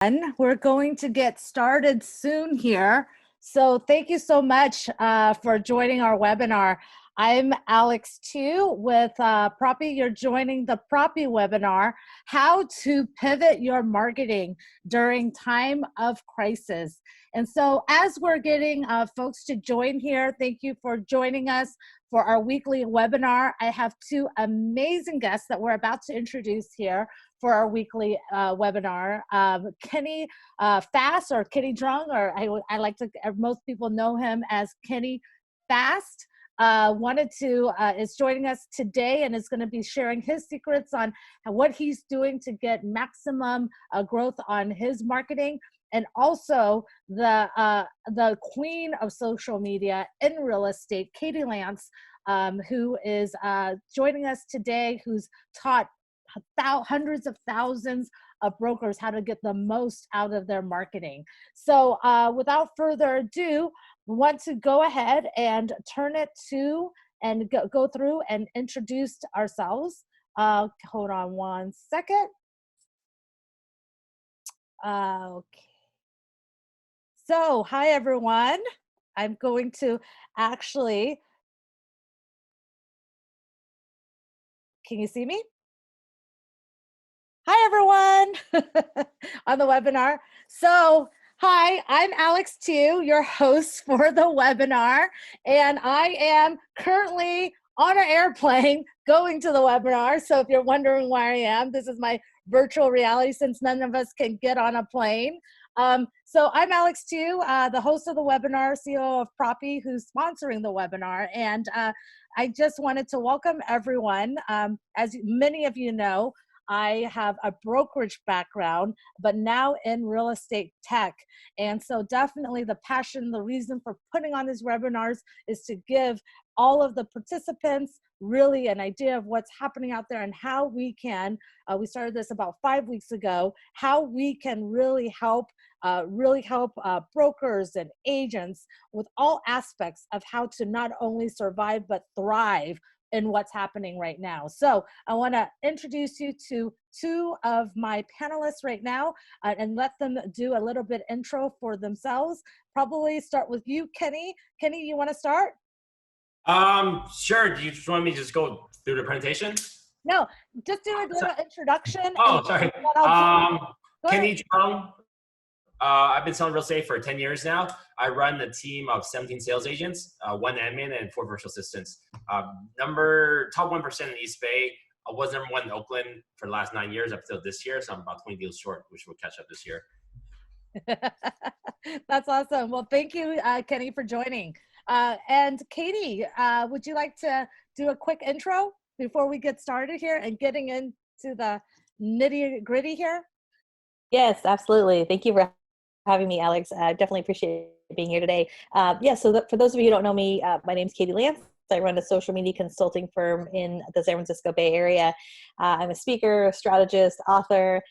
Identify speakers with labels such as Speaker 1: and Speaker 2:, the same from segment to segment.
Speaker 1: We're going to get started soon here. So thank you so much for joining our webinar. I'm Alex Tieu with Propy. You're joining the Propy webinar, How to Pivot Your Marketing During Time of Crisis. And so as we're getting folks to join here, thank you for joining us for our weekly webinar. I have two amazing guests that we're about to introduce here for our weekly webinar. Kenny Fast, or Kenny Truong, or I like to, most people know him as Kenny Fast, is joining us today and is going to be sharing his secrets on what he's doing to get maximum growth on his marketing. And also the queen of social media in real estate, Katie Lance, who is joining us today, who's taught hundreds of thousands of brokers how to get the most out of their marketing. So without further ado, we want to go ahead and turn it to and go through and introduce ourselves. Hold on one second. Okay. So hi everyone. I'm going to actually, can you see me? Hi everyone on the webinar. So hi, I'm Alex Tieu, your host for the webinar, and I am currently on an airplane going to the webinar. So if you're wondering where I am, this is my virtual reality since none of us can get on a plane. So I'm Alex Tieu, the host of the webinar, CEO of Propy, who's sponsoring the webinar. And I just wanted to welcome everyone. As many of you know, I have a brokerage background, but now in real estate tech. And so definitely the passion, the reason for putting on these webinars is to give all of the participants really an idea of what's happening out there and how we can, we started this about 5 weeks ago, how we can really help brokers and agents with all aspects of how to not only survive, but thrive in what's happening right now. So I want to introduce you to two of my panelists right now and let them do a little bit intro for themselves. Probably start with you, Kenny. Kenny, you want to start?
Speaker 2: Sure. Do you just want me to just go through the presentation?
Speaker 1: No, just do a little introduction.
Speaker 2: Oh, sorry. Kenny Truong. I've been selling real estate for 10 years now. I run a team of 17 sales agents, 1 admin, and 4 virtual assistants. Top 1% in East Bay. I was number 1 in Oakland for the last 9 years up until this year, so I'm about 20 deals short, which will catch up this year.
Speaker 1: That's awesome. Well, thank you, Kenny, for joining. And Katie, would you like to do a quick intro before we get started here and getting into the nitty gritty here?
Speaker 3: Yes, absolutely. Thank you for having me, Alex. I definitely appreciate being here today. For those of you who don't know me, my name is Katie Lance. I run a social media consulting firm in the San Francisco Bay Area. I'm a speaker, strategist, author.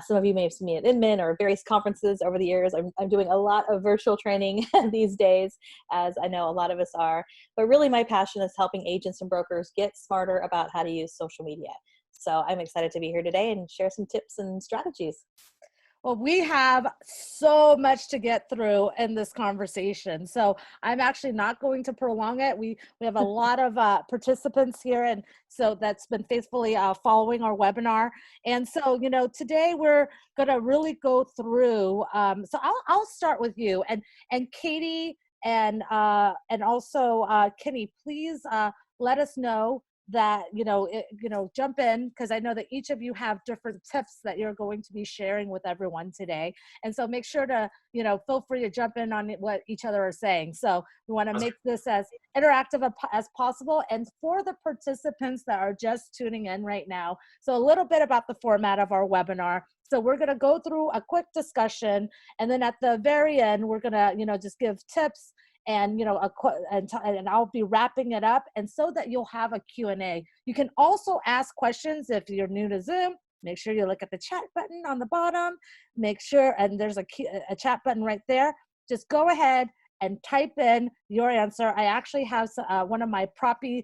Speaker 3: Some of you may have seen me at Inman or various conferences over the years. I'm doing a lot of virtual training these days, as I know a lot of us are. But really my passion is helping agents and brokers get smarter about how to use social media. So I'm excited to be here today and share some tips and strategies.
Speaker 1: Well, we have so much to get through in this conversation, so I'm actually not going to prolong it. We have a lot of participants here, and so that's been faithfully following our webinar. And so, you know, today we're going to really go through. So I'll start with you, and Katie, and also Kenny. Please let us know that jump in, because I know that each of you have different tips that you're going to be sharing with everyone today, and so make sure to feel free to jump in on what each other are saying. So we want to make this as interactive as possible. And for the participants that are just tuning in right now, so a little bit about the format of our webinar. So we're going to go through a quick discussion, and then at the very end we're going to just give tips and and I'll be wrapping it up, and so that you'll have a Q&A. You can also ask questions if you're new to Zoom. Make sure you look at the chat button on the bottom. Make sure, and there's a chat button right there. Just go ahead and type in your answer. I actually have one of my Propy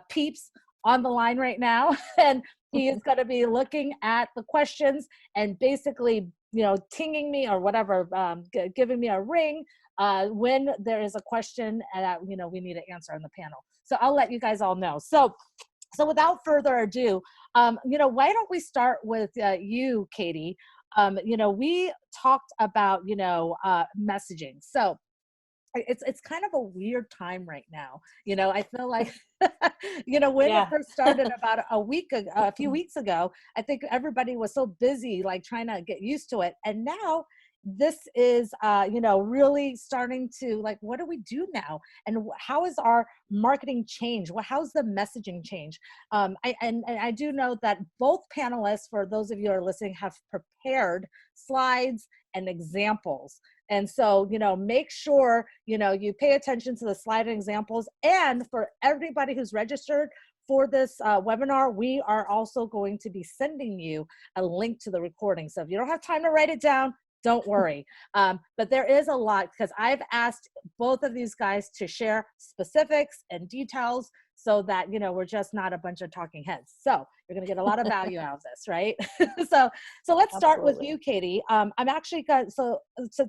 Speaker 1: peeps on the line right now, and he is going to be looking at the questions and basically tinging me or whatever, giving me a ring when there is a question that, we need to answer on the panel. So I'll let you guys all know. So without further ado, why don't we start with you, Katie? We talked about, messaging. So it's kind of a weird time right now. I feel like, when it first started about a few weeks ago, I think everybody was so busy, like trying to get used to it. And now this is, really starting to, like, what do we do now? And how is our marketing change? How's the messaging change? And I do know that both panelists, for those of you who are listening, have prepared slides and examples. And so, make sure, you pay attention to the slide and examples. And for everybody who's registered for this webinar, we are also going to be sending you a link to the recording. So if you don't have time to write it down, don't worry. But there is a lot, because I've asked both of these guys to share specifics and details so that, we're just not a bunch of talking heads. So you're going to get a lot of value out of this, right? So let's start with you, Katie. I'm actually so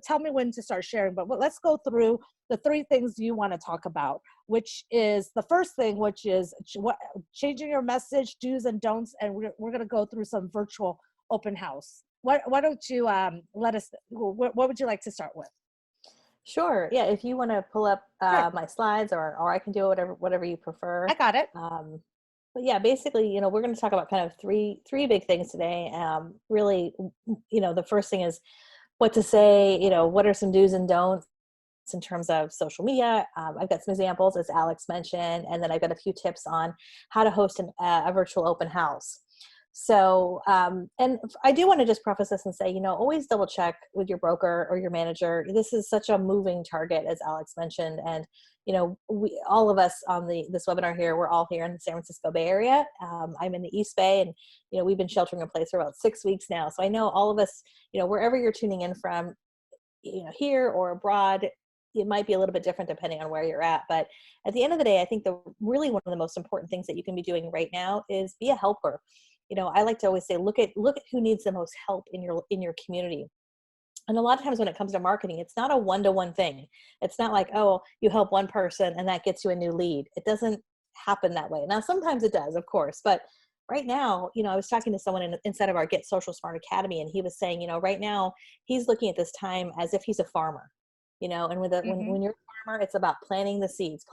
Speaker 1: tell me when to start sharing, but let's go through the 3 things you want to talk about, which is the first thing, which is changing your message, do's and don'ts, and we're going to go through some virtual open house. Why don't you let us, what would you like to start with?
Speaker 3: Sure. Yeah. If you want to pull up
Speaker 1: Sure.
Speaker 3: my slides, or I can do whatever you prefer.
Speaker 1: I got it.
Speaker 3: But yeah, basically, we're going to talk about kind of three big things today. Really, the first thing is what to say, what are some do's and don'ts in terms of social media. I've got some examples, as Alex mentioned, and then I've got a few tips on how to host a virtual open house. So, and I do want to just preface this and say, always double check with your broker or your manager. This is such a moving target, as Alex mentioned. And, we, all of us on this webinar here, we're all here in the San Francisco Bay Area. I'm in the East Bay, and, we've been sheltering in place for about 6 weeks now. So I know all of us, wherever you're tuning in from, here or abroad, it might be a little bit different depending on where you're at. But at the end of the day, I think really one of the most important things that you can be doing right now is be a helper. I like to always say, look at who needs the most help in your community. And a lot of times when it comes to marketing, it's not a one-to-one thing. It's not like, oh, you help one person and that gets you a new lead. It doesn't happen that way. Now, sometimes it does, of course, but right now, I was talking to someone inside of our Get Social Smart Academy, and he was saying, right now he's looking at this time as if he's a farmer, and when you're a farmer, it's about planting the seeds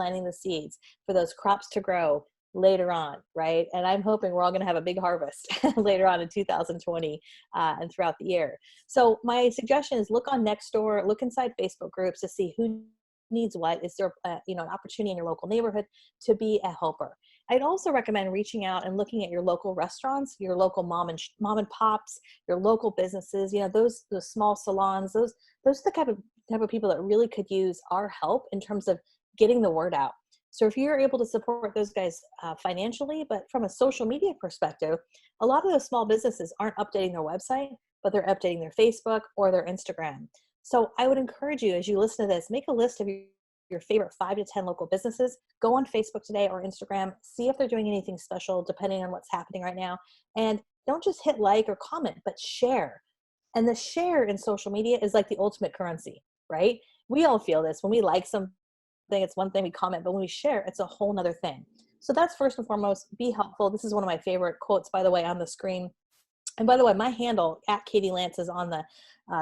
Speaker 3: for those crops to grow later on, right? And I'm hoping we're all going to have a big harvest later on in 2020 and throughout the year. So my suggestion is look on Nextdoor, look inside Facebook groups to see who needs what. Is there an opportunity in your local neighborhood to be a helper? I'd also recommend reaching out and looking at your local restaurants, your local mom and pops, your local businesses. Those small salons. Those are the type of people that really could use our help in terms of getting the word out. So if you're able to support those guys financially, but from a social media perspective, a lot of those small businesses aren't updating their website, but they're updating their Facebook or their Instagram. So I would encourage you, as you listen to this, make a list of your favorite 5 to 10 local businesses. Go on Facebook today or Instagram, see if they're doing anything special depending on what's happening right now. And don't just hit like or comment, but share. And the share in social media is like the ultimate currency, right? We all feel this. When we like something, it's one thing, we comment, but when we share, it's a whole nother thing. So that's first and foremost, be helpful. This is one of my favorite quotes, by the way, on the screen. And by the way, my handle at Katie Lance is on the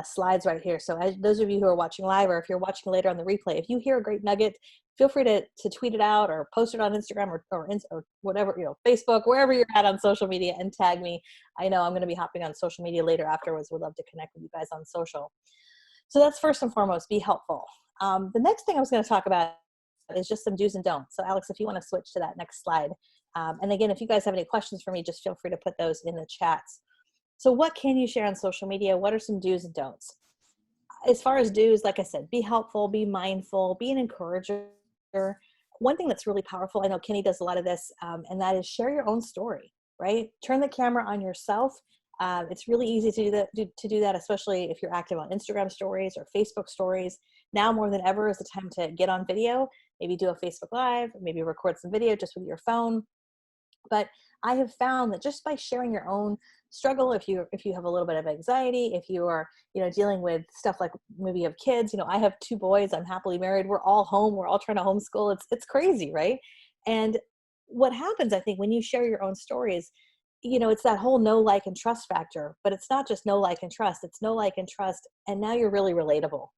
Speaker 3: slides right here. So those of you who are watching live, or if you're watching later on the replay, if you hear a great nugget, feel free to tweet it out or post it on Instagram or whatever, Facebook, wherever you're at on social media, and tag me. I know I'm going to be hopping on social media later afterwards. Would love to connect with you guys on social. So that's first and foremost, be helpful. The next thing I was going to talk about is just some do's and don'ts. So Alex, if you want to switch to that next slide. And again, if you guys have any questions for me, just feel free to put those in the chats. So what can you share on social media? What are some do's and don'ts? As far as do's, like I said, be helpful, be mindful, be an encourager. One thing that's really powerful, I know Kenny does a lot of this, and that is share your own story, right? Turn the camera on yourself. It's really easy to do that, especially if you're active on Instagram stories or Facebook stories. Now more than ever is the time to get on video, maybe do a Facebook Live, maybe record some video just with your phone. But I have found that just by sharing your own struggle, if you have a little bit of anxiety, if you are, dealing with stuff like maybe you have kids, I have 2 boys, I'm happily married, we're all home, we're all trying to homeschool. It's crazy, right? And what happens, I think, when you share your own stories, it's that whole know, like, and trust factor, but it's not just know, like, and trust, it's know, like, and trust. And now you're really relatable.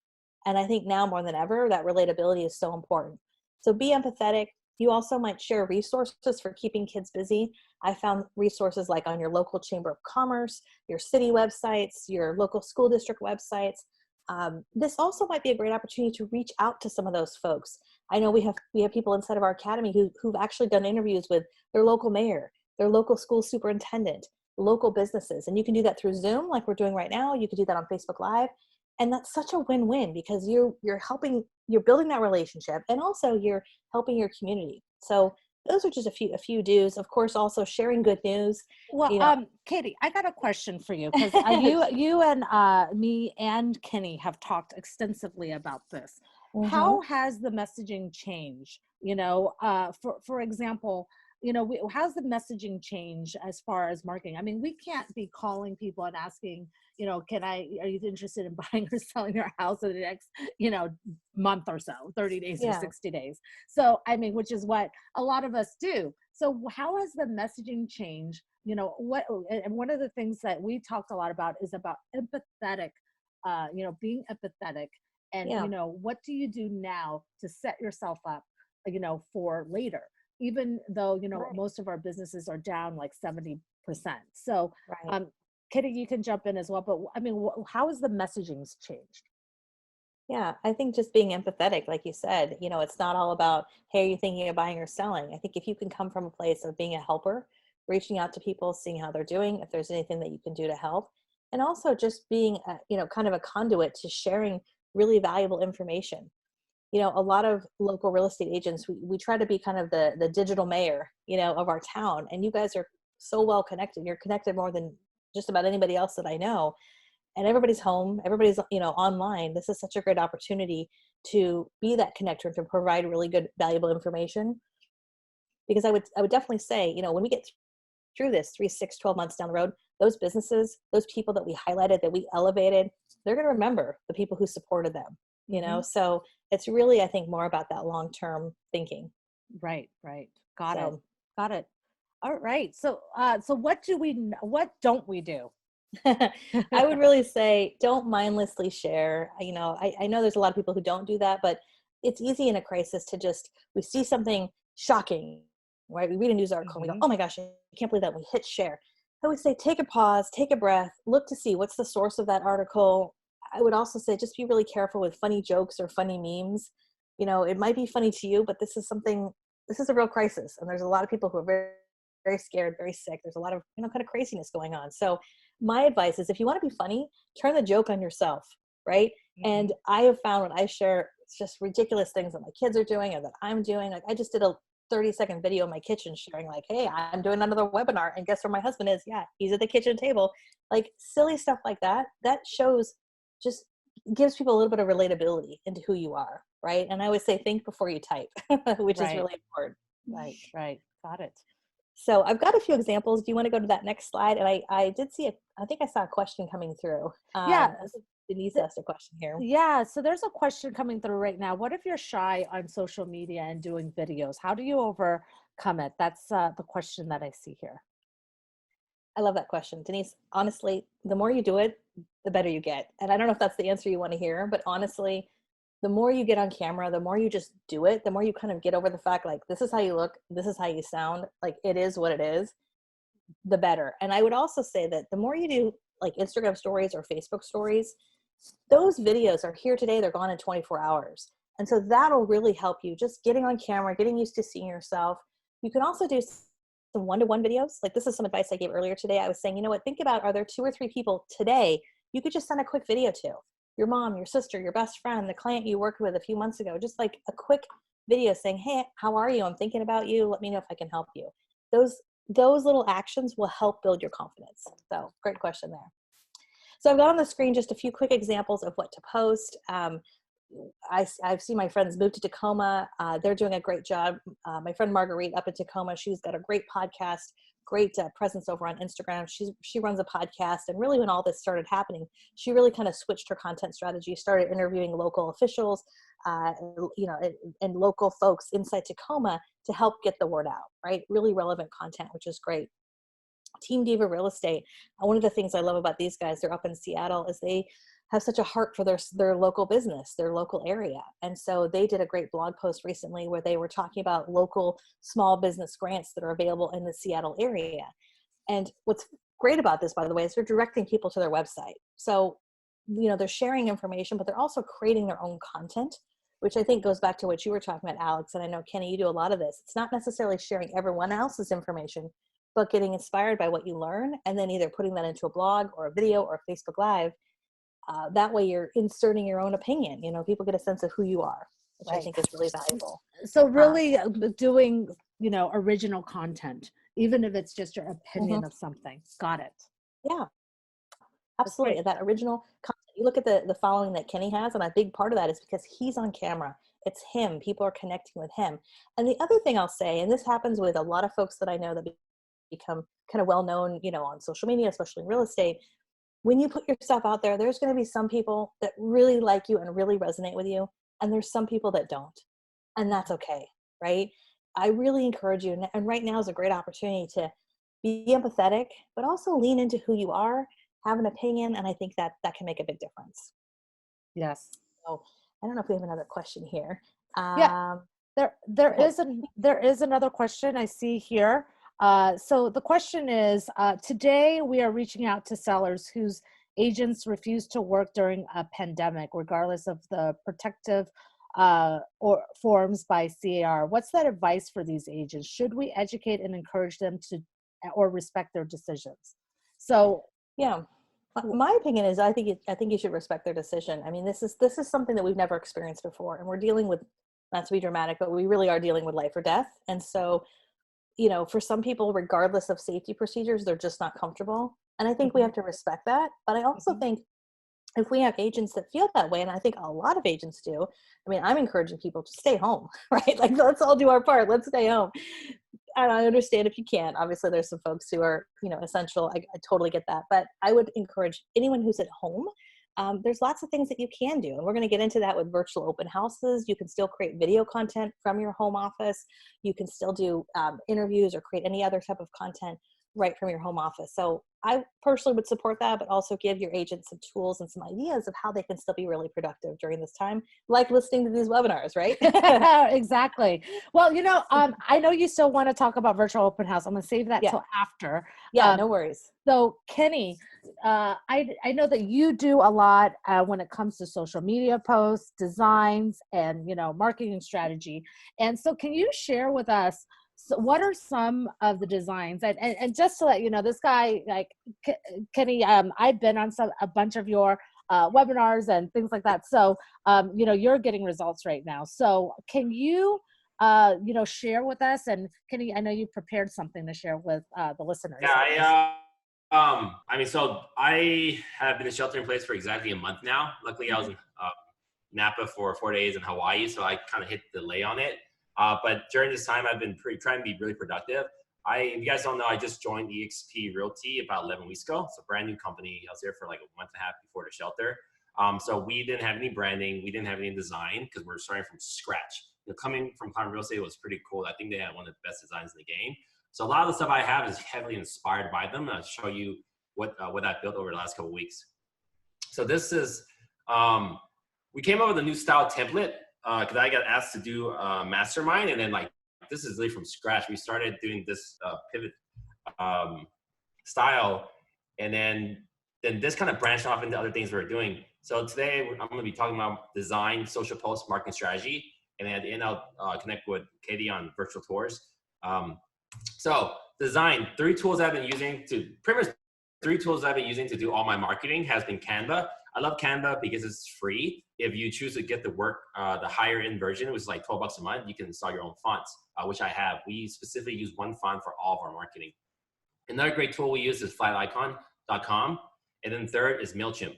Speaker 3: And I think now more than ever, that relatability is so important. So be empathetic. You also might share resources for keeping kids busy. I found resources like on your local chamber of commerce, your city websites, your local school district websites. This also might be a great opportunity to reach out to some of those folks. I know we have people inside of our academy who've actually done interviews with their local mayor, their local school superintendent, local businesses. And you can do that through Zoom like we're doing right now. You can do that on Facebook Live. And that's such a win-win because you're building that relationship, and also you're helping your community. So those are just a few do's. Of course, also sharing good news.
Speaker 1: Well, Katie, I got a question for you because you and me and Kenny have talked extensively about this.
Speaker 3: Mm-hmm.
Speaker 1: How has the messaging changed? For example, how's the messaging change as far as marketing? I mean, we can't be calling people and asking, are you interested in buying or selling your house in the next, month or so, 30 days or 60 days. So, I mean, which is what a lot of us do. So how has the messaging changed? And one of the things that we talked a lot about is about empathetic, being empathetic. And, what do you do now to set yourself up, for later? Even though,
Speaker 3: right.
Speaker 1: most of our businesses are down like 70%. So,
Speaker 3: right.
Speaker 1: Kitty, you can jump in as well, but I mean, how has the messaging's changed?
Speaker 3: Yeah, I think just being empathetic, like you said, it's not all about, hey, are you thinking of buying or selling? I think if you can come from a place of being a helper, reaching out to people, seeing how they're doing, if there's anything that you can do to help, and also just being, kind of a conduit to sharing really valuable information. A lot of local real estate agents, we try to be kind of the digital mayor, of our town. And you guys are so well connected. You're connected more than just about anybody else that I know. And everybody's home, everybody's, online. This is such a great opportunity to be that connector, to provide really good, valuable information. Because I would definitely say, when we get through this 3, 6, 12 months down the road, those businesses, those people that we highlighted, that we elevated, they're going to remember the people who supported them.
Speaker 1: Mm-hmm.
Speaker 3: So it's really, I think, more about that long-term thinking.
Speaker 1: Right. Got it. All right. So what don't we do?
Speaker 3: I would really say don't mindlessly share. I know there's a lot of people who don't do that, but it's easy in a crisis to we see something shocking, right? We read a news article,
Speaker 1: Mm-hmm.
Speaker 3: and we go, oh my gosh, I can't believe that. We hit share. I would say take a pause, take a breath, look to see what's the source of that article. I would also say just be really careful with funny jokes or funny memes. It might be funny to you, but this is a real crisis. And there's a lot of people who are very, very scared, very sick. There's a lot of, kind of craziness going on. So my advice is if you want to be funny, turn the joke on yourself, right? Mm-hmm. And I have found when I share just ridiculous things that my kids are doing or that I'm doing, like I just did a 30-second video in my kitchen sharing like, hey, I'm doing another webinar and guess where my husband is? Yeah, he's at the kitchen table. Like silly stuff like that shows, just gives people a little bit of relatability into who you are, right? And I always say think before you type, which is really important.
Speaker 1: Right. Got it.
Speaker 3: So I've got a few examples. Do you want to go to that next slide? And I did see I think I saw a question coming through.
Speaker 1: Yeah.
Speaker 3: Denise asked a question here.
Speaker 1: Yeah. So there's a question coming through right now. What if you're shy on social media and doing videos? How do you overcome it? That's the question that I see here.
Speaker 3: I love that question, Denise. Honestly, the more you do it, the better you get. And I don't know if that's the answer you want to hear, but honestly, the more you get on camera, the more you just do it, the more you kind of get over the fact, like, this is how you look, this is how you sound, like it is what it is, the better. And I would also say that the more you do like Instagram stories or Facebook stories, those videos are here today, they're gone in 24 hours. And so that'll really help you just getting on camera, getting used to seeing yourself. You can also do some one-to-one videos. Like this is some advice I gave earlier today. I was saying, think about, are there 2 or 3 people today you could just send a quick video to? Your mom, your sister, your best friend, the client you worked with a few months ago, just like a quick video saying, hey, how are you? I'm thinking about you. Let me know if I can help you. Those little actions will help build your confidence. So great question there. So I've got on the screen just a few quick examples of what to post. I've seen my friends move to Tacoma. They're doing a great job. My friend Marguerite up in Tacoma, she's got a great podcast great presence over on Instagram. She runs a podcast, and really when all this started happening, she really kind of switched her content strategy, started interviewing local officials, and local folks inside Tacoma to help get the word out, right? Really relevant content, which is great. Team Diva Real Estate. One of the things I love about these guys, they're up in Seattle, is they have such a heart for their local business, their local area. And so they did a great blog post recently where they were talking about local small business grants that are available in the Seattle area. And what's great about this, by the way, is they're directing people to their website. So, they're sharing information, but they're also creating their own content, which I think goes back to what you were talking about, Alex. And I know, Kenny, you do a lot of this. It's not necessarily sharing everyone else's information, but getting inspired by what you learn and then either putting that into a blog or a video or a Facebook Live. That way you're inserting your own opinion. People get a sense of who you are, which I think is really valuable.
Speaker 1: So really doing, original content, even if it's just your opinion of something. Got it.
Speaker 3: Yeah, absolutely. That original content. You look at the following that Kenny has, and a big part of that is because he's on camera. It's him. People are connecting with him. And the other thing I'll say, and this happens with a lot of folks that I know that become kind of well-known, on social media, especially in real estate. When you put yourself out there, there's going to be some people that really like you and really resonate with you. And there's some people that don't. And that's okay, right? I really encourage you. And right now is a great opportunity to be empathetic, but also lean into who you are, have an opinion. And I think that can make a big difference.
Speaker 1: Yes.
Speaker 3: So I don't know if we have another question here.
Speaker 1: There is another question I see here. So the question is, today we are reaching out to sellers whose agents refuse to work during a pandemic, regardless of the protective or forms by CAR. What's that advice for these agents? Should we educate and encourage them to, or respect their decisions? So,
Speaker 3: yeah, my opinion is I think you should respect their decision. I mean, this is something that we've never experienced before, and we're dealing with, not to be dramatic, but we really are dealing with life or death. And so, for some people, regardless of safety procedures, they're just not comfortable. And I think we have to respect that. But I also think if we have agents that feel that way, and I think a lot of agents do, I mean, I'm encouraging people to stay home, right? Like, let's all do our part. Let's stay home. And I understand if you can't. Obviously, there's some folks who are, essential. I totally get that. But I would encourage anyone who's at home. There's lots of things that you can do. And we're going to get into that with virtual open houses. You can still create video content from your home office. You can still do interviews or create any other type of content right from your home office. So I personally would support that, but also give your agents some tools and some ideas of how they can still be really productive during this time, like listening to these webinars, right?
Speaker 1: Exactly. Well, I know you still want to talk about virtual open house. I'm going to save that till after.
Speaker 3: Yeah, no worries.
Speaker 1: So Kenny, I know that you do a lot when it comes to social media posts, designs, and, marketing strategy. And so can you share with us, so what are some of the designs? And just to let you know, this guy, like Kenny, I've been on a bunch of your webinars and things like that. So, you're getting results right now. So can you, share with us? And Kenny, I know you prepared something to share with the listeners.
Speaker 2: Yeah, so I have been in shelter in place for exactly a month now. Luckily, I was in Napa for 4 days in Hawaii, so I kind of hit the delay on it. But during this time, I've been trying to be really productive. If you guys don't know, I just joined eXp Realty about 11 weeks ago. It's a brand new company. I was there for like a month and a half before the shelter. So we didn't have any branding. We didn't have any design because we're starting from scratch. Coming from Climate Real Estate was pretty cool. I think they had one of the best designs in the game. So a lot of the stuff I have is heavily inspired by them. And I'll show you what I built over the last couple of weeks. So this is, we came up with a new style template because I got asked to do a mastermind, and then this is really from scratch. We started doing this pivot style, and then this kind of branched off into other things we're doing. So today I'm going to be talking about design, social post, marketing strategy, and then at the end I'll connect with Katie on virtual tours. So design, three tools I've been using to do all my marketing has been Canva. I love Canva because it's free. If you choose to get the higher end version, which is like $12 a month, you can install your own fonts, which I have. We specifically use one font for all of our marketing. Another great tool we use is flaticon.com. And then third is MailChimp.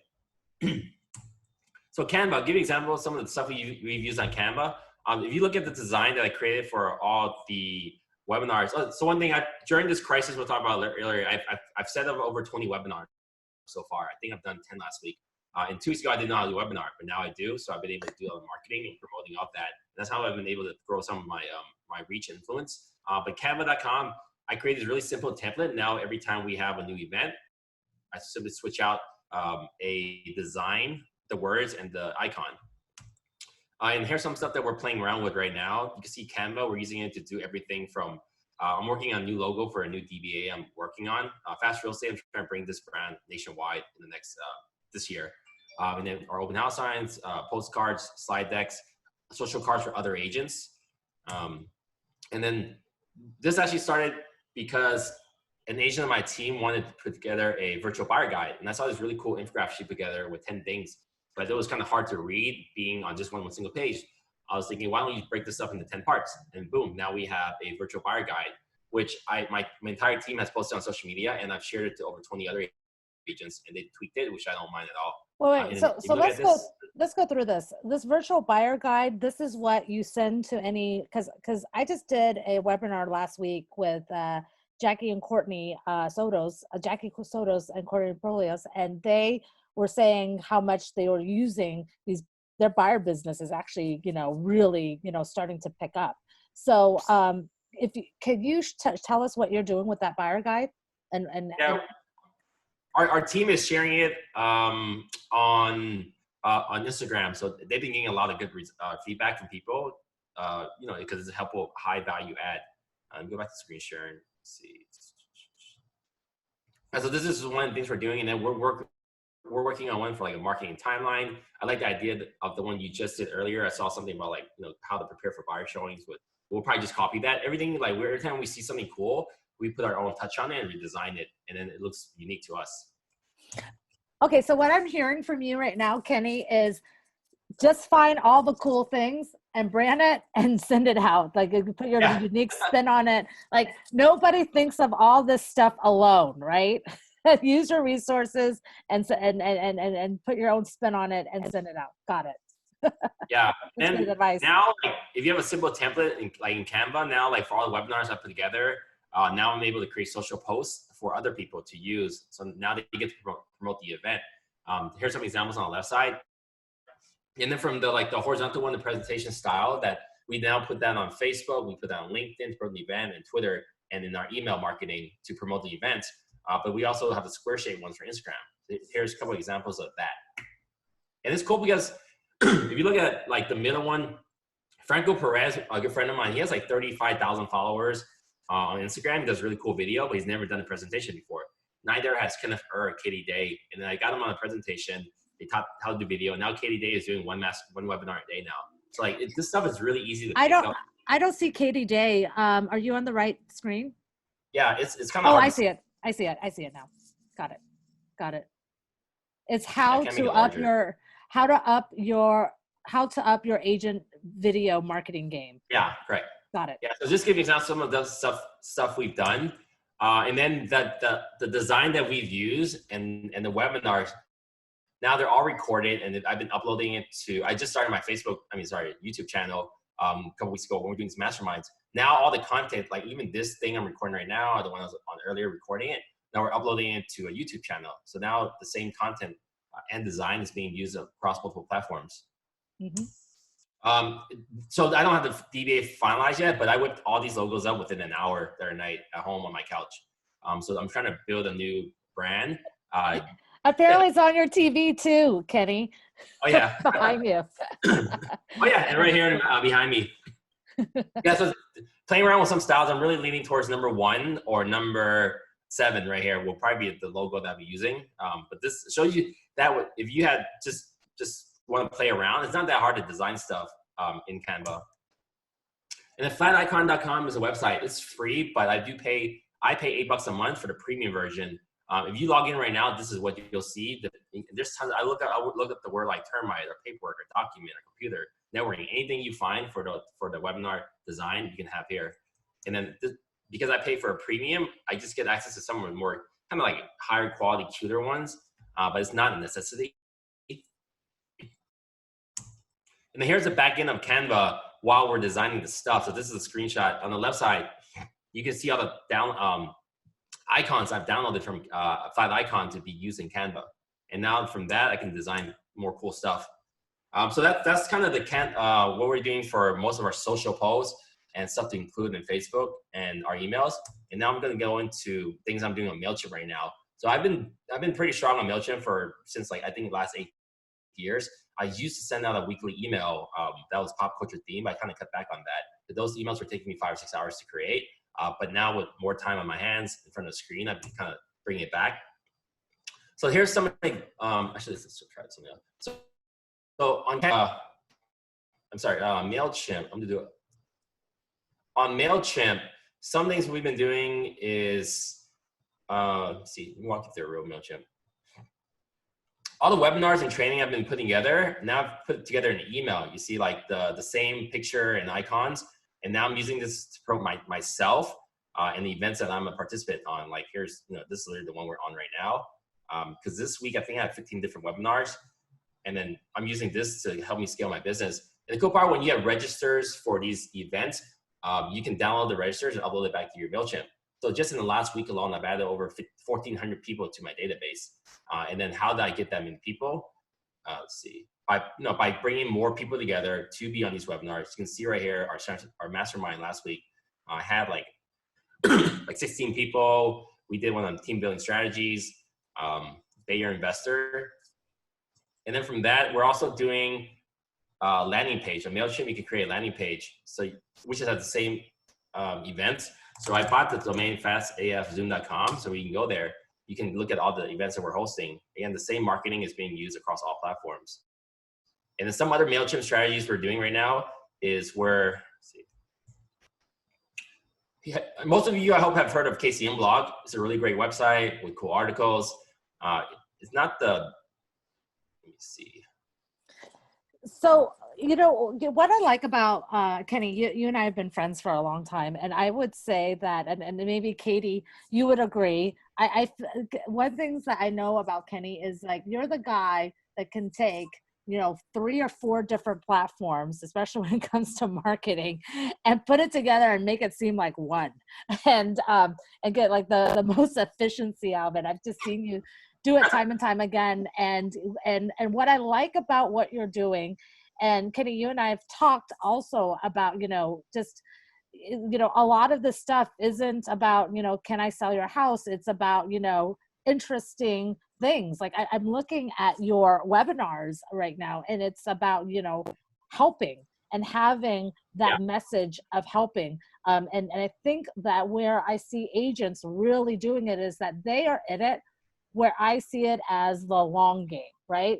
Speaker 2: So Canva, I'll give you an example of some of the stuff we've used on Canva. If you look at the design that I created for all the webinars. So one thing during this crisis we'll talk about earlier, I've set up over 20 webinars so far. I think I've done 10 last week. And 2 weeks ago, I didn't know how to do a webinar, but now I do. So I've been able to do all the marketing and promoting all that. And that's how I've been able to grow some of my my reach and influence. But Canva.com, I created this really simple template. Now, every time we have a new event, I simply switch out a design, the words, and the icon. And here's some stuff that we're playing around with right now. You can see Canva. We're using it to do everything from, I'm working on a new logo for a new DBA I'm working on. Fast Real Estate, I'm trying to bring this brand nationwide in the next, this year. And then our open house signs, postcards, slide decks, social cards for other agents. And then this actually started because an agent on my team wanted to put together a virtual buyer guide. And I saw this really cool infographic she put together with 10 things, but it was kind of hard to read being on just one single page. I was thinking, why don't you break this up into 10 parts? And boom, now we have a virtual buyer guide, which my entire team has posted on social media, and I've shared it to over 20 other agents, and they tweaked it, which I don't mind at all.
Speaker 1: Wait, so let's go through this. This virtual buyer guide, this is what you send to any, because I just did a webinar last week with Jackie and Courtney Sotos, Jackie Sotos and Courtney Prolios, and they were saying how much they were using their buyer business is actually, really, starting to pick up. So could you tell us what you're doing with that buyer guide?
Speaker 2: Yeah. Our team is sharing it on Instagram, so they've been getting a lot of good feedback from people. Because it's a helpful high value add. Go back to screen sharing. Let's see. So this is one of the things we're doing, and then we're working on one for like a marketing timeline. I like the idea of the one you just did earlier. I saw something about how to prepare for buyer showings. We'll probably just copy that. Everything every time we see something cool, we put our own touch on it and redesign it, and then it looks unique to us.
Speaker 1: Okay, so what I'm hearing from you right now, Kenny, is just find all the cool things and brand it and send it out. Like, put your unique spin on it. Like, nobody thinks of all this stuff alone, right? Use your resources and put your own spin on it and send it out. Got it.
Speaker 2: Yeah.
Speaker 1: That's good advice.
Speaker 2: Now, if you have a simple template in Canva, now for all the webinars I put together, now I'm able to create social posts for other people to use. So now they get to promote the event. Here's some examples on the left side. And then from the horizontal one, the presentation style, that we now put that on Facebook, we put that on LinkedIn to promote the event, and Twitter, and in our email marketing to promote the event. But we also have the square shape ones for Instagram. Here's a couple of examples of that. And it's cool because if you look at the middle one, Franco Perez, a good friend of mine, he has 35,000 followers on Instagram. He does a really cool video, but he's never done a presentation before. Neither has Kenneth or Katie Day. And then I got him on a presentation. They taught how to do video. Now Katie Day is doing one webinar a day now. So this stuff is really easy to pick up.
Speaker 1: I don't see Katie Day. Are you on the right screen?
Speaker 2: Yeah, it's kind of.
Speaker 1: Oh, I see it. I see it now. Got it. It's how to up your agent video marketing game.
Speaker 2: Yeah, correct.
Speaker 1: Got it.
Speaker 2: Yeah, so just give you examples of some of the stuff we've done, and then the design that we've used and the webinars. Now they're all recorded, and I've been uploading it to. I just started my YouTube channel a couple weeks ago when we were doing some masterminds. Now all the content, even this thing I'm recording right now, or the one I was on earlier recording it, now we're uploading it to a YouTube channel. So now the same content and design is being used across multiple platforms. Mm-hmm. So I don't have the DBA finalized yet, but I whipped all these logos up within an hour the other night at home on my couch. So I'm trying to build a new brand.
Speaker 1: Apparently it's on your TV too, Kenny.
Speaker 2: Oh yeah.
Speaker 1: Behind you.
Speaker 2: Oh yeah, and right here behind me. Yeah, so playing around with some styles, I'm really leaning towards number 1 or number 7 right here will probably be the logo that I'll be using. But this shows you that if you had just want to play around, it's not that hard to design stuff in Canva. And then flaticon.com is a website. It's free, but I pay $8 a month for the premium version. If you log in right now, this is what you'll see. There's tons. I look up the word termite or paperwork or document or computer networking. Anything you find for the webinar design, you can have here. And then because I pay for a premium, I just get access to some of the more kind of higher quality, cuter ones. But it's not a necessity. And then here's the back end of Canva while we're designing the stuff. So this is a screenshot on the left side. you can see all the icons I've downloaded from Flat Icon to be used in Canva. And now from that, I can design more cool stuff. So that's kind of what we're doing for most of our social posts and stuff to include in Facebook and our emails. And now I'm going to go into things I'm doing on MailChimp right now. So I've been pretty strong on MailChimp since like, I think the last 8 years. I used to send out a weekly email that was pop culture themed. I kind of cut back on that. But those emails were taking me 5 or 6 hours to create. But now with more time on my hands in front of the screen, I've been kind of bringing it back. So here's something, actually, let's try something else. So on, MailChimp, I'm gonna do it. On MailChimp, some things we've been doing is, let's see, let me walk you through a real MailChimp. All the webinars and training I've been putting together, now I've put it together in an email. You see like the same picture and icons. And now I'm using this to promote myself and the events that I'm a participant on. Like here's, this is literally the one we're on right now. Because this week, I think I have 15 different webinars. And then I'm using this to help me scale my business. And the cool part, when you have registers for these events, you can download the registers and upload it back to your MailChimp. So just in the last week alone, I've added over 1,400 people to my database. And then how did I get that many people? Let's see. By bringing more people together to be on these webinars. You can see right here, our mastermind last week, I had like, like 16 people. We did one on team building strategies, Bay Area Investor. And then from that, we're also doing a landing page. On MailChimp, you can create a landing page, which is at the same events. So I bought the domain fastafzoom.com, so we can go there. You can look at all the events that we're hosting. Again, the same marketing is being used across all platforms. And then some other MailChimp strategies we're doing right now is most of you, I hope, have heard of KCM Blog. It's a really great website with cool articles. It's not let me see.
Speaker 1: So, what I like about Kenny, you and I have been friends for a long time, and I would say that, and maybe Katie, you would agree. One things that I know about Kenny is like you're the guy that can take 3 or 4 different platforms, especially when it comes to marketing, and put it together and make it seem like one, and get like the most efficiency out of it. I've just seen you do it time and time again. And what I like about what you're doing, and Kenny, you and I have talked also about, just, a lot of this stuff isn't about, can I sell your house? It's about, interesting things. Like I'm looking at your webinars right now, and it's about, helping and having that message of helping. And I think that where I see agents really doing it is that they are in it where I see it as the long game, right?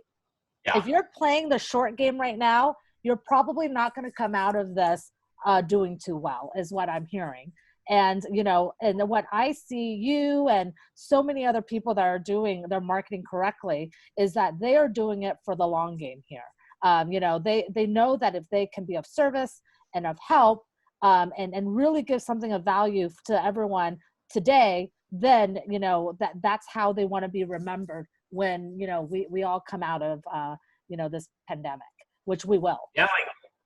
Speaker 1: Yeah. If you're playing the short game right now, you're probably not going to come out of this doing too well, is what I'm hearing. And, and what I see you and so many other people that are doing their marketing correctly is that they are doing it for the long game here. They know that if they can be of service and of help and really give something of value to everyone today, then that's how they want to be remembered when we all come out of this pandemic, which we will.
Speaker 2: Yeah,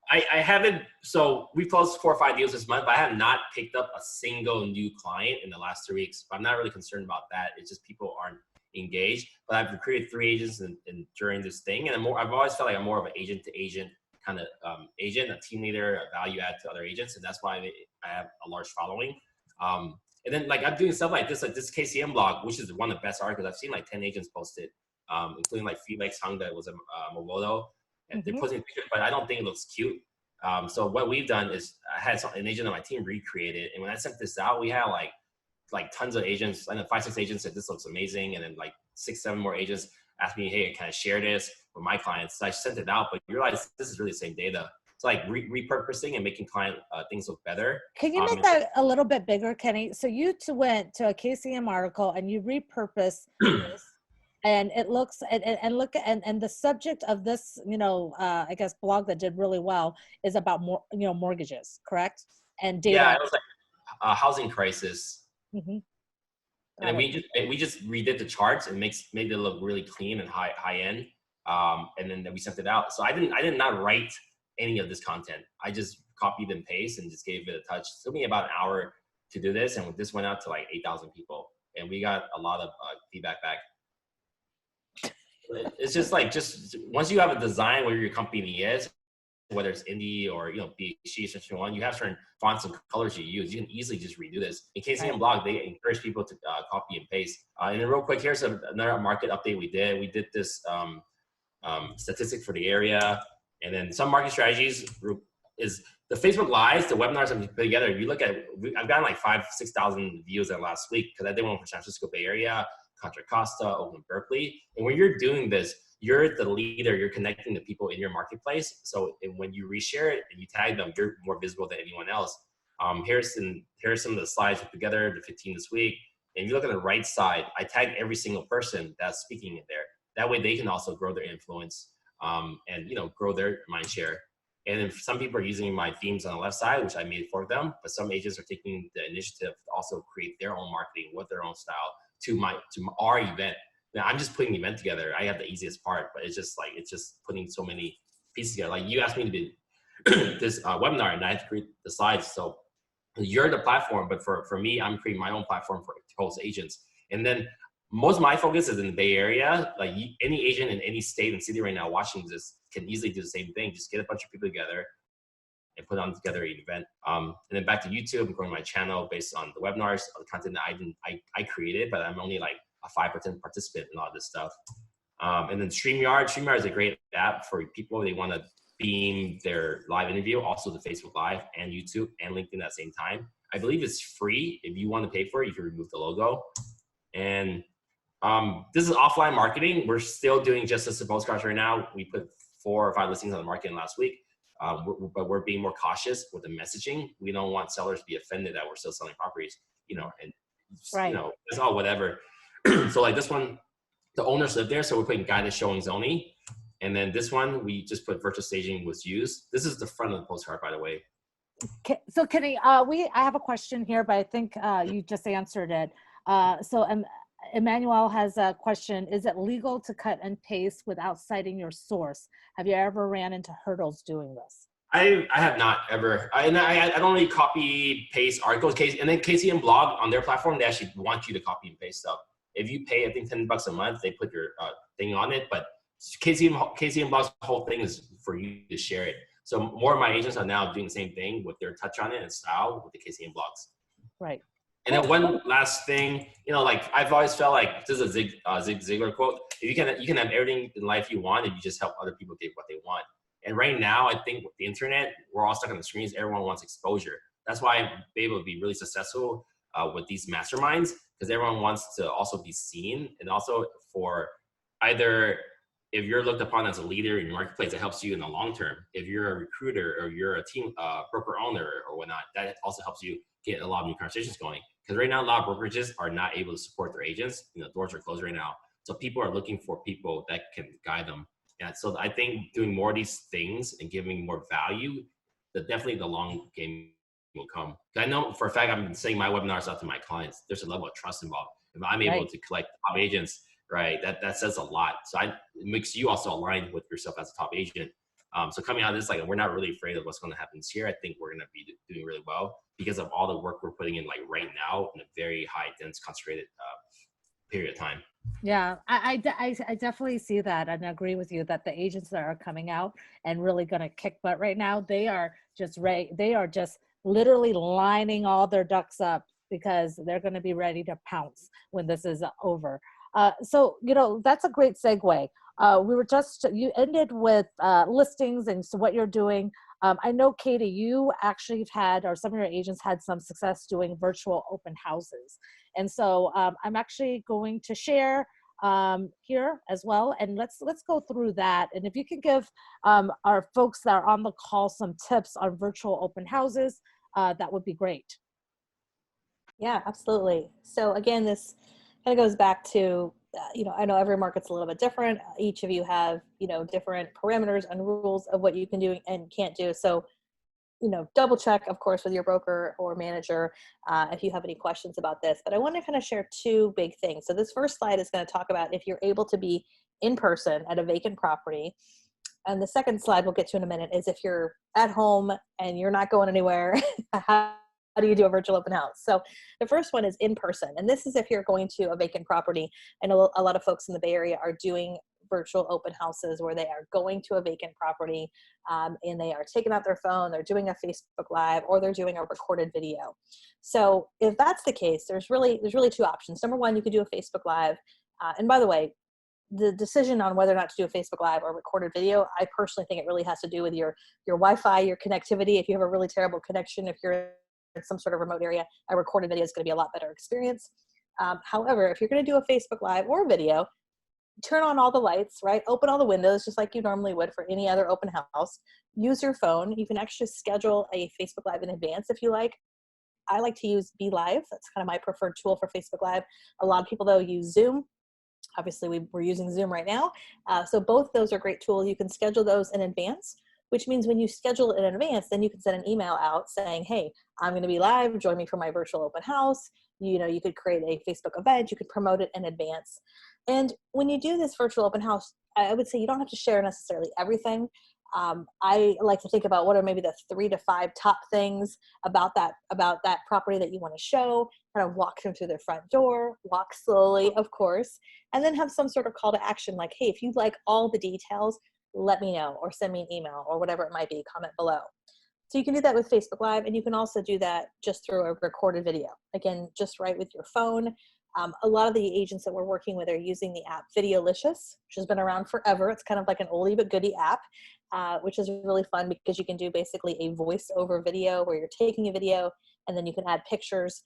Speaker 2: I haven't. So we closed 4 or 5 deals this month, but I have not picked up a single new client in the last 3 weeks. But I'm not really concerned about that. It's just people aren't engaged. But I've recruited 3 agents during this thing, and I've always felt like I'm more of an agent to agent kind of agent, a team leader, a value add to other agents, and that's why I have a large following. And then like I'm doing stuff like this KCM blog, which is one of the best articles. I've seen like 10 agents post it, including like Felix Hung that was a Movodo. And they're posting pictures, but I don't think it looks cute. So what we've done is I had an agent on my team recreate it. And when I sent this out, we had like tons of agents. I know 5, 6 agents said this looks amazing. And then like 6, 7 more agents asked me, hey, can I share this with my clients? So I sent it out, but you realize this is really the same data. It's like repurposing and making client things look better.
Speaker 1: Can you make that a little bit bigger, Kenny? So you went to a KCM article and you repurposed this, and it looks and look and the subject of this, I guess blog that did really well is about mortgages, correct? And data.
Speaker 2: Yeah, it was like a housing crisis. And then we just redid the charts and made it look really clean and high end. And then we sent it out. So I did not write any of this content. I just copied and pasted and just gave it a touch. It took me about an hour to do this. And this went out to like 8,000 people. And we got a lot of feedback back. It's just like, once you have a design where your company is, whether it's indie or, you know, BHG, such one, you have certain fonts and colors you use. You can easily just redo this. In KCM blog, they encourage people to copy and paste. And then real quick, here's another market update we did. We did this statistic for the area. And then some market strategies is the Facebook Lives, the webinars I'm putting together. If you look at, I've gotten like 5,000-6,000 views in the last week because I did one for San Francisco Bay Area, Contra Costa, Oakland, Berkeley. And when you're doing this, you're the leader, you're connecting the people in your marketplace. So when you reshare it and you tag them, you're more visible than anyone else. Here's some of the slides put together, the 15 this week. And if you look at the right side, I tag every single person that's speaking in there. That way they can also grow their influence and, you know, grow their mind share. And then some people are using my themes on the left side, which I made for them, but some agents are taking the initiative to also create their own marketing with their own style to our event. Now I'm just putting the event together. I have the easiest part, but it's just putting so many pieces together. Like you asked me to do this webinar and I have to create the slides. So you're the platform, but for me, I'm creating my own platform for host agents. And then most of my focus is in the Bay Area. Like any agent in any state and city right now watching this can easily do the same thing. Just get a bunch of people together and put on together an event. And then back to YouTube, I'm growing my channel based on the webinars, the content that I created, but I'm only like a 5% participant in all this stuff. And then StreamYard is a great app for people. They want to beam their live interview, also the Facebook Live and YouTube and LinkedIn at the same time. I believe it's free. If you want to pay for it, you can remove the logo. And this is offline marketing. We're still doing just as postcards right now. We put 4 or 5 listings on the market last week, but we're being more cautious with the messaging. We don't want sellers to be offended that we're still selling properties, you know, and you know, it's all whatever. So like this one, the owners live there, so we're putting guided showings only. And then this one, we just put virtual staging was used. This is the front of the postcard, by the way.
Speaker 1: So Kenny, I have a question here, but I think you just answered it. So Emmanuel has a question. Is it legal to cut and paste without citing your source? Have you ever ran into hurdles doing this?
Speaker 2: I have not ever. I don't really copy paste articles. And then KCM blog on their platform, they actually want you to copy and paste stuff. If you pay, I think $10 a month, they put your thing on it. But KCM blog's whole thing is for you to share it. So more of my agents are now doing the same thing with their touch on it and style with the KCM blogs.
Speaker 1: Right.
Speaker 2: And then one last thing, you know, like I've always felt like this is a Zig Ziglar quote. If you can have everything in life you want if you just help other people get what they want. And right now, I think with the internet, we're all stuck on the screens. Everyone wants exposure. That's why I'm able to be really successful with these masterminds, because everyone wants to also be seen. And also for either, if you're looked upon as a leader in your marketplace, it helps you in the long term. If you're a recruiter or you're a team broker owner or whatnot, that also helps you get a lot of new conversations going. Because right now, a lot of brokerages are not able to support their agents. You know, doors are closed right now. So people are looking for people that can guide them. And so I think doing more of these things and giving more value, that definitely the long game will come. I know for a fact, I've been saying my webinars out to my clients. There's a level of trust involved. If I'm able to collect top agents, right, that says a lot. So it makes you also align with yourself as a top agent. So coming out of this, like, we're not really afraid of what's going to happen this year. I think we're going to be doing really well because of all the work we're putting in, like right now, in a very high, dense, concentrated period of time.
Speaker 1: Yeah, I definitely see that and agree with you that the agents that are coming out and really going to kick butt right now, they are just ready. They are just literally lining all their ducks up because they're going to be ready to pounce when this is over. So, you know, that's a great segue. You ended with listings and so what you're doing. I know, Katie, you actually had, or some of your agents had some success doing virtual open houses. And so I'm actually going to share here as well. And let's go through that. And if you can give our folks that are on the call some tips on virtual open houses, that would be great.
Speaker 3: Yeah, absolutely. So again, this kind of goes back to, you know, I know every market's a little bit different. Each of you have, you know, different parameters and rules of what you can do and can't do. So, you know, double check, of course, with your broker or manager if you have any questions about this. But I want to kind of share 2 big things. So this first slide is going to talk about if you're able to be in person at a vacant property. And the second slide we'll get to in a minute is if you're at home and you're not going anywhere, how do you do a virtual open house? So the first one is in person. And this is if you're going to a vacant property. I know a lot of folks in the Bay Area are doing virtual open houses where they are going to a vacant property and they are taking out their phone, they're doing a Facebook Live, or they're doing a recorded video. So if that's the case, there's really two options. Number one, you could do a Facebook Live. And by the way, the decision on whether or not to do a Facebook Live or recorded video, I personally think it really has to do with your Wi-Fi, your connectivity. If you have a really terrible connection, if you're in some sort of remote area, a recorded video is going to be a lot better experience. However, if you're going to do a Facebook Live or video, turn on all the lights, right? Open all the windows just like you normally would for any other open house. Use your phone. You can actually schedule a Facebook Live in advance if you like. I like to use Be Live. That's kind of my preferred tool for Facebook Live. A lot of people, though, use Zoom. Obviously, we're using Zoom right now. So both those are great tools. You can schedule those in advance, which means when you schedule it in advance, then you can send an email out saying, hey, I'm going to be live. Join me for my virtual open house. You could create a Facebook event. You could promote it in advance. And when you do this virtual open house, I would say you don't have to share necessarily everything. I like to think about what are maybe the 3 to 5 top things about that property that you want to show, kind of walk them through their front door, walk slowly, of course, and then have some sort of call to action like, hey, if you'd like all the details, let me know, or send me an email, or whatever it might be, comment below. So you can do that with Facebook Live, and you can also do that just through a recorded video. Again, just right with your phone. A lot of the agents that we're working with are using the app Videolicious, which has been around forever. It's kind of like an oldie but goodie app, which is really fun because you can do basically a voice over video where you're taking a video and then you can add pictures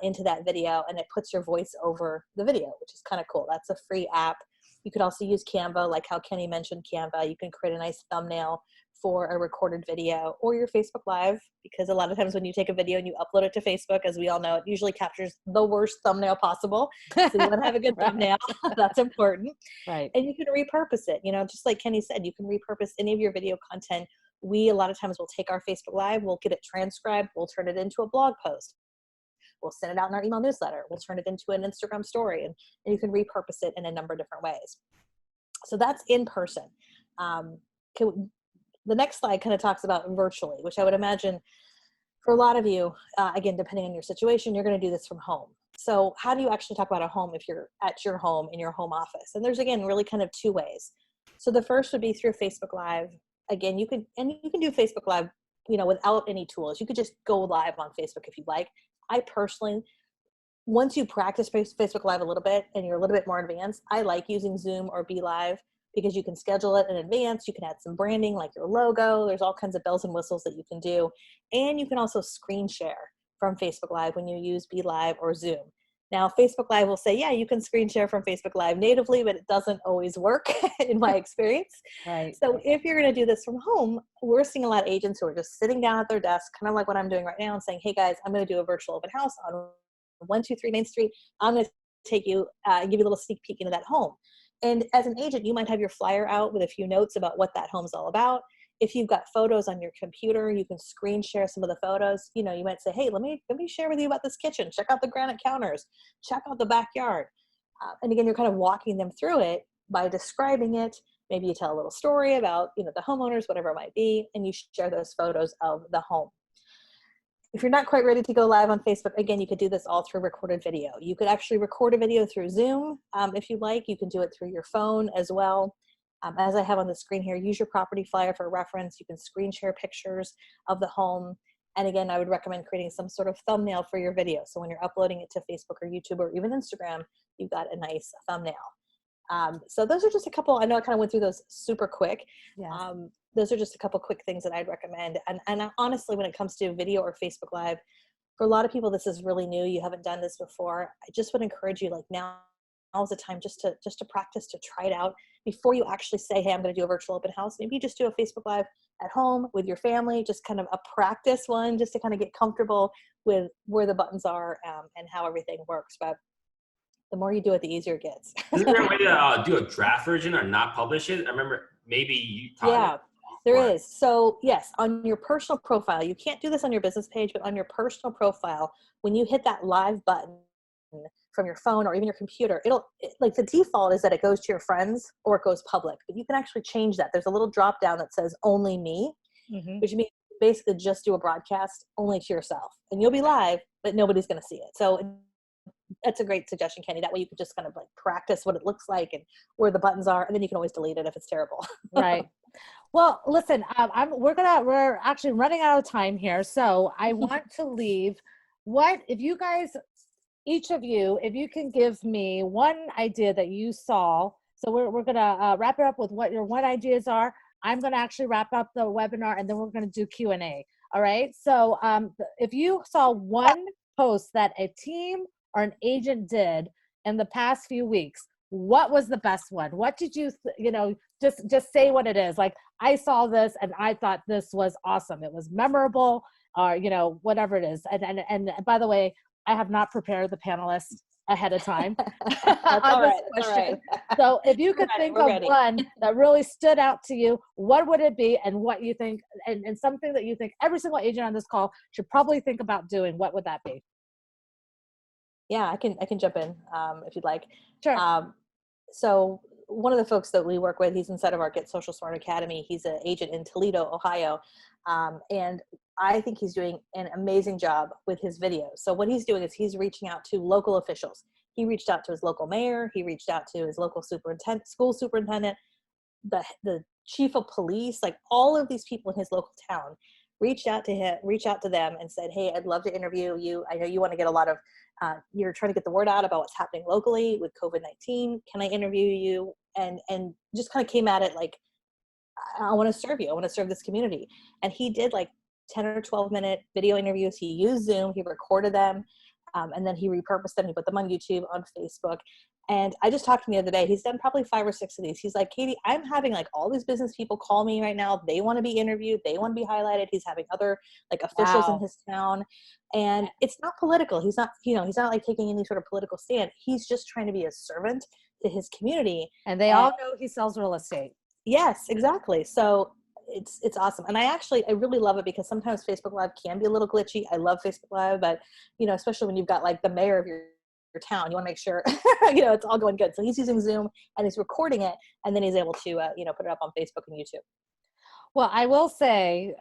Speaker 3: into that video and it puts your voice over the video, which is kind of cool. That's a free app. You could also use Canva, like how Kenny mentioned Canva. You can create a nice thumbnail for a recorded video or your Facebook Live, because a lot of times when you take a video and you upload it to Facebook, as we all know, it usually captures the worst thumbnail possible. So you want to have a good thumbnail. That's important.
Speaker 1: Right.
Speaker 3: And you can repurpose it. Just like Kenny said, you can repurpose any of your video content. We, a lot of times, will take our Facebook Live, we'll get it transcribed, we'll turn it into a blog post. We'll send it out in our email newsletter. We'll turn it into an Instagram story, and you can repurpose it in a number of different ways. So that's in person. The next slide kind of talks about virtually, which I would imagine for a lot of you, again, depending on your situation, you're going to do this from home. So how do you actually talk about a home if you're at your home in your home office? And there's, again, really kind of 2 ways. So the first would be through Facebook Live. Again, you can do Facebook Live, without any tools. You could just go live on Facebook if you like. I personally, once you practice Facebook Live a little bit and you're a little bit more advanced, I like using Zoom or Be Live because you can schedule it in advance. You can add some branding like your logo. There's all kinds of bells and whistles that you can do. And you can also screen share from Facebook Live when you use Be Live or Zoom. Now, Facebook Live will say, yeah, you can screen share from Facebook Live natively, but it doesn't always work in my experience.
Speaker 1: Right.
Speaker 3: So if you're going to do this from home, we're seeing a lot of agents who are just sitting down at their desk, kind of like what I'm doing right now, and saying, hey guys, I'm going to do a virtual open house on 123 Main Street. I'm going to take you, give you a little sneak peek into that home. And as an agent, you might have your flyer out with a few notes about what that home's all about. If you've got photos on your computer, you can screen share some of the photos. You might say, hey, let me share with you about this kitchen. Check out the granite counters. Check out the backyard. And again, you're kind of walking them through it by describing it. Maybe you tell a little story about, the homeowners, whatever it might be, and you share those photos of the home. If you're not quite ready to go live on Facebook, again, you could do this all through recorded video. You could actually record a video through Zoom if you like. You can do it through your phone as well. As I have on the screen here, use your property flyer for reference. You can screen share pictures of the home. And again, I would recommend creating some sort of thumbnail for your video. So when you're uploading it to Facebook or YouTube or even Instagram, you've got a nice thumbnail. So those are just a couple. I know I kind of went through those super quick.
Speaker 1: Yes.
Speaker 3: Those are just a couple quick things that I'd recommend. And honestly, when it comes to video or Facebook Live, for a lot of people, this is really new. You haven't done this before. I just would encourage you, like now's the time just to practice, to try it out before you actually say, hey, I'm going to do a virtual open house. Maybe you just do a Facebook Live at home with your family, just kind of a practice one, just to kind of get comfortable with where the buttons are and how everything works. But the more you do it, the easier it gets.
Speaker 2: Is there a way to do a draft version or not publish it? I remember maybe you taught it.
Speaker 3: There is. So yes, on your personal profile, you can't do this on your business page, but on your personal profile, when you hit that live button from your phone or even your computer, like the default is that it goes to your friends or it goes public, but you can actually change that. There's a little drop down that says only me, which means basically just do a broadcast only to yourself, and you'll be live, but nobody's going to see it. So that's a great suggestion, Kenny. That way you could just kind of like practice what it looks like and where the buttons are, and then you can always delete it if it's terrible.
Speaker 1: Right. Well, listen, we're actually running out of time here. So I want to leave if you guys, each of you, if you can give me one idea that you saw. So we're going to wrap it up with what your one ideas are. I'm going to actually wrap up the webinar, and then we're going to do Q&A. All right. So if you saw one post that a team or an agent did in the past few weeks, what was the best one? What did you, just say what it is. Like, I saw this and I thought this was awesome. It was memorable, or, whatever it is. And by the way, I have not prepared the panelists ahead of time on this question. So if you could think of one that really stood out to you, what would it be, and what you think, and something that you think every single agent on this call should probably think about doing, what would that be?
Speaker 3: Yeah, I can jump in if you'd like.
Speaker 1: Sure.
Speaker 3: So one of the folks that we work with, he's inside of our Get Social Smart Academy. He's an agent in Toledo, Ohio. And I think he's doing an amazing job with his videos. So what he's doing is he's reaching out to local officials. He reached out to his local mayor. He reached out to his local school superintendent, the chief of police, like all of these people in his local town reached out to them and said, hey, I'd love to interview you. I know you want to get a lot of, you're trying to get the word out about what's happening locally with COVID-19. Can I interview you? And just kind of came at it like, I want to serve you. I want to serve this community. And he did like 10 or 12 minute video interviews. He used Zoom, he recorded them, and then he repurposed them. He put them on YouTube, on Facebook. And I just talked to him the other day. He's done probably 5 or 6 of these. He's like, Katie, I'm having like all these business people call me right now. They want to be interviewed. They want to be highlighted. He's having other like officials in his town. And it's not political. He's not, he's not like taking any sort of political stand. He's just trying to be a servant to his community.
Speaker 1: And they all know he sells real estate.
Speaker 3: Yes, exactly. So it's awesome. And I really love it because sometimes Facebook Live can be a little glitchy. I love Facebook Live, but especially when you've got like the mayor of your town, you want to make sure, it's all going good. So he's using Zoom and he's recording it, and then he's able to, put it up on Facebook and YouTube.
Speaker 1: Well, I will say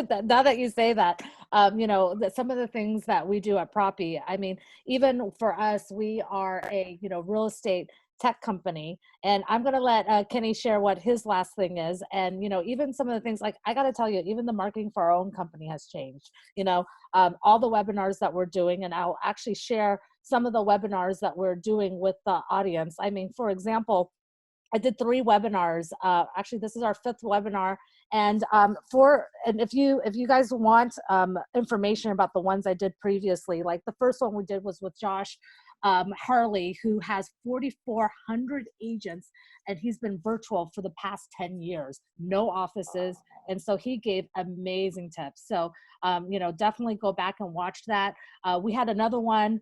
Speaker 1: that now that you say that, that some of the things that we do at Propy, I mean, even for us, we are a, real estate tech company, and I'm going to let Kenny share what his last thing is. And, even some of the things, like, I got to tell you, even the marketing for our own company has changed, all the webinars that we're doing, and I'll actually share some of the webinars that we're doing with the audience. I mean, for example, I did 3 webinars. Actually, this is our 5th webinar. And if you guys want information about the ones I did previously, like the first one we did was with Josh Harley, who has 4,400 agents, and he's been virtual for the past 10 years, no offices. And so he gave amazing tips. So, definitely go back and watch that. We had another one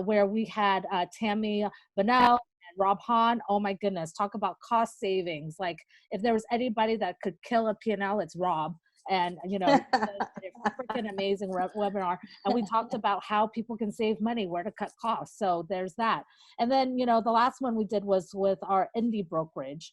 Speaker 1: where we had Tammy Bunnell and Rob Hahn. Oh my goodness, talk about cost savings. Like, if there was anybody that could kill a P&L, it's Rob. And, freaking amazing webinar. And we talked about how people can save money, where to cut costs. So there's that. And then, the last one we did was with our indie brokerage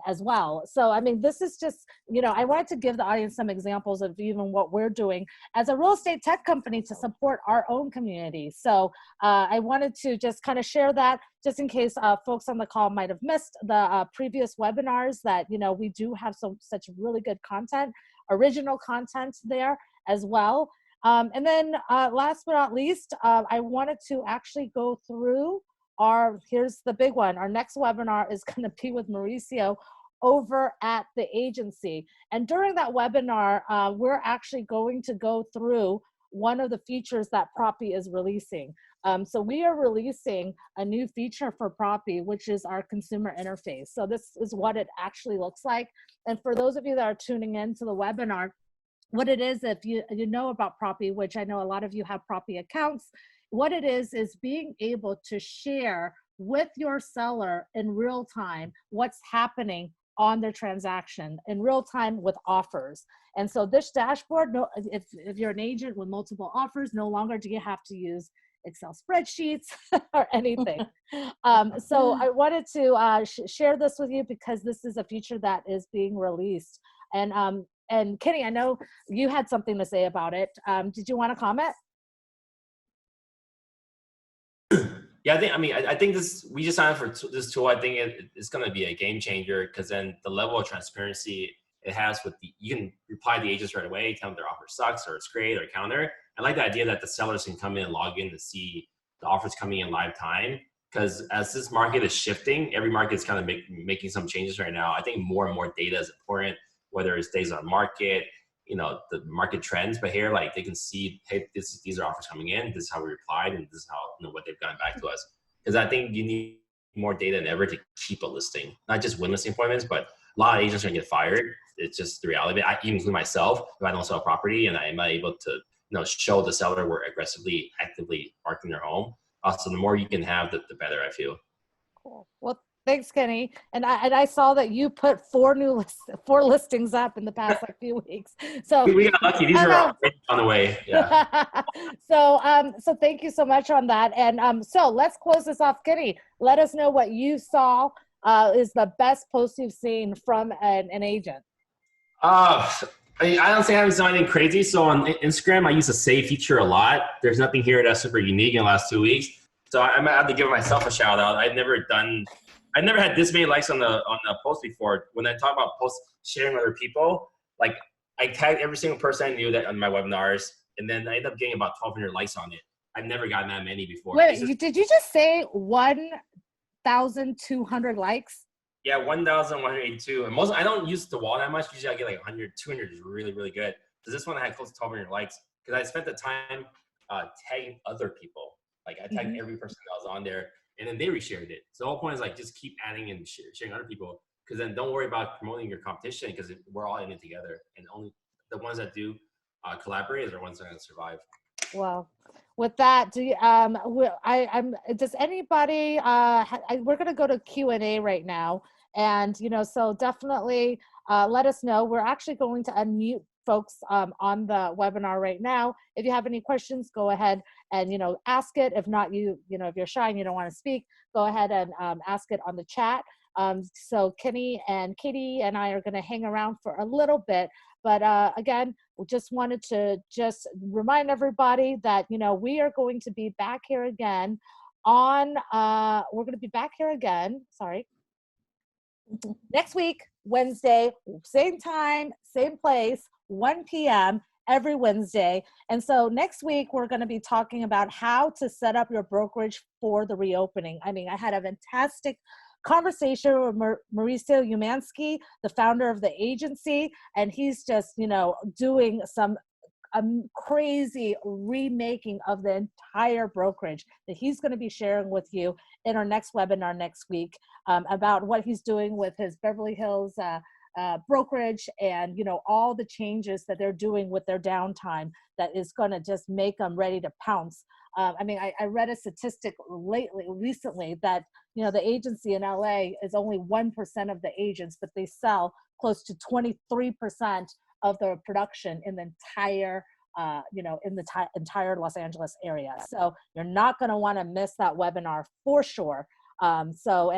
Speaker 1: as well. So, I mean, this is just, I wanted to give the audience some examples of even what we're doing as a real estate tech company to support our own community. So I wanted to just kind of share that, just in case folks on the call might have missed the previous webinars, that, we do have such really good content, original content there as well. And then last but not least, I wanted to actually go through here's the big one. Our next webinar is going to be with Mauricio over at the agency. And during that webinar, we're actually going to go through one of the features that Propy is releasing. So we are releasing a new feature for Propy, which is our consumer interface. So this is what it actually looks like. And for those of you that are tuning in to the webinar, what it is, if you know about Propy, which I know a lot of you have Propy accounts, what it is being able to share with your seller in real time what's happening on their transaction in real time with offers. And so this dashboard, if you're an agent with multiple offers, no longer do you have to use Excel spreadsheets or anything. So I wanted to share this with you because this is a feature that is being released. And and Kenny, I know you had something to say about it. Did you want to comment?
Speaker 2: Yeah, I think we just signed for this tool. I think it's going to be a game changer, because then the level of transparency it has you can reply to the agents right away, tell them their offer sucks or it's great or counter. I like the idea that the sellers can come in and log in to see the offers coming in live time, because as this market is shifting, every market is kind of making some changes right now. I think more and more data is important, whether it's days on market, the market trends, but here, like, they can see, hey, these are offers coming in, this is how we replied, and this is how, what they've gotten back to us. Because I think you need more data than ever to keep a listing, not just win listing appointments, but a lot of agents are gonna get fired. It's just the reality. I even include myself, if I don't sell property and I'm not able to, show the seller we're aggressively, actively marketing their home. So the more you can have, the better, I feel.
Speaker 1: Cool. Well, thanks, Kenny. And I saw that you put 4 listings up in the past few weeks. So
Speaker 2: we got lucky. These are on the way. Yeah.
Speaker 1: So thank you so much on that. And so let's close this off. Kenny, let us know what you saw is the best post you've seen from an agent.
Speaker 2: I honestly haven't seen anything crazy. So on Instagram, I use the save feature a lot. There's nothing here that's super unique in the last 2 weeks. So I might have to give myself a shout out. I've never had this many likes on the post before. When I talk about posts sharing with other people, like, I tagged every single person I knew that on my webinars, and then I ended up getting about 1,200 likes on it. I've never gotten that many before.
Speaker 1: Wait, did you just say 1,200 likes?
Speaker 2: Yeah, 1,182. And I don't use the wall that much. Usually I get like 100, 200 is really, really good. Because this one I had close to 1,200 likes, because I spent the time tagging other people. Like, I tagged every person that was on there, and then they reshared it. So the whole point is, like, just keep adding and sharing other people, because then don't worry about promoting your competition, because we're all in it together. And only the ones that do collaborate are the ones that are going to survive.
Speaker 1: Well, with that, does anybody, we're going to go to Q&A right now. And, so definitely let us know. We're actually going to unmute folks on the webinar right now. If you have any questions, go ahead and, ask it. If not, if you're shy and you don't want to speak, go ahead and ask it on the chat. So Kenny and Katie and I are going to hang around for a little bit. But again, we just wanted to remind everybody that, we are going to be back here again next week, Wednesday, same time, same place, 1 p.m. every Wednesday. And so next week, we're going to be talking about how to set up your brokerage for the reopening. I mean, I had a fantastic conversation with Mauricio Umansky, the founder of the agency, and he's just, doing some crazy remaking of the entire brokerage that he's going to be sharing with you in our next webinar next week about what he's doing with his Beverly Hills brokerage, and all the changes that they're doing with their downtime that is going to just make them ready to pounce. I read a statistic recently that the agency in LA is only 1% of the agents, but they sell close to 23% of the production in the entire entire Los Angeles area. So you're not going to want to miss that webinar for sure. Mauricio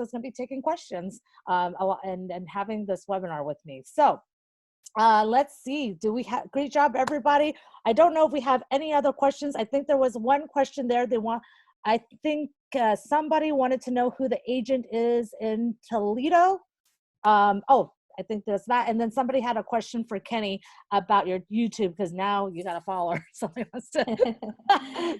Speaker 1: is going to be taking questions and having this webinar with me. So let's see. Great job, everybody. I don't know if we have any other questions. I think there was one question there. I think somebody wanted to know who the agent is in Toledo. I think there's that. And then somebody had a question for Kenny about your YouTube, because now you got a follower. Somebody wants to.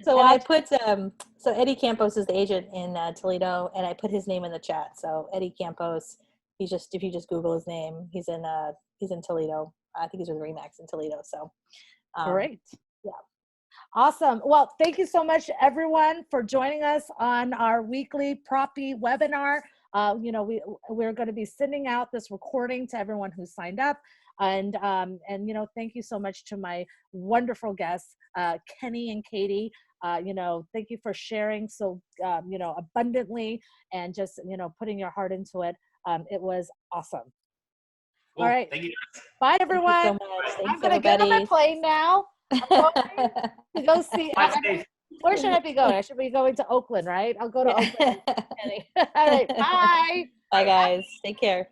Speaker 3: So I put, so Eddie Campos is the agent in Toledo, and I put his name in the chat. So Eddie Campos, if you just Google his name, he's in Toledo. I think he's with Remax in Toledo. So
Speaker 1: great.
Speaker 3: Yeah.
Speaker 1: Awesome. Well, thank you so much, everyone, for joining us on our weekly Propy webinar. We're going to be sending out this recording to everyone who signed up. And thank you so much to my wonderful guests, Kenny and Katie. Thank you for sharing so, abundantly, and just, putting your heart into it. It was awesome.
Speaker 2: Cool.
Speaker 1: All right.
Speaker 2: Thank you.
Speaker 1: Bye, everyone.
Speaker 3: Thank you so much. Thanks,
Speaker 1: I'm going to get on my plane now. I'm going to go see. Where should I be going? I should be going to Oakland, right? I'll go to Oakland. All right. Bye.
Speaker 3: Bye, guys. Take care.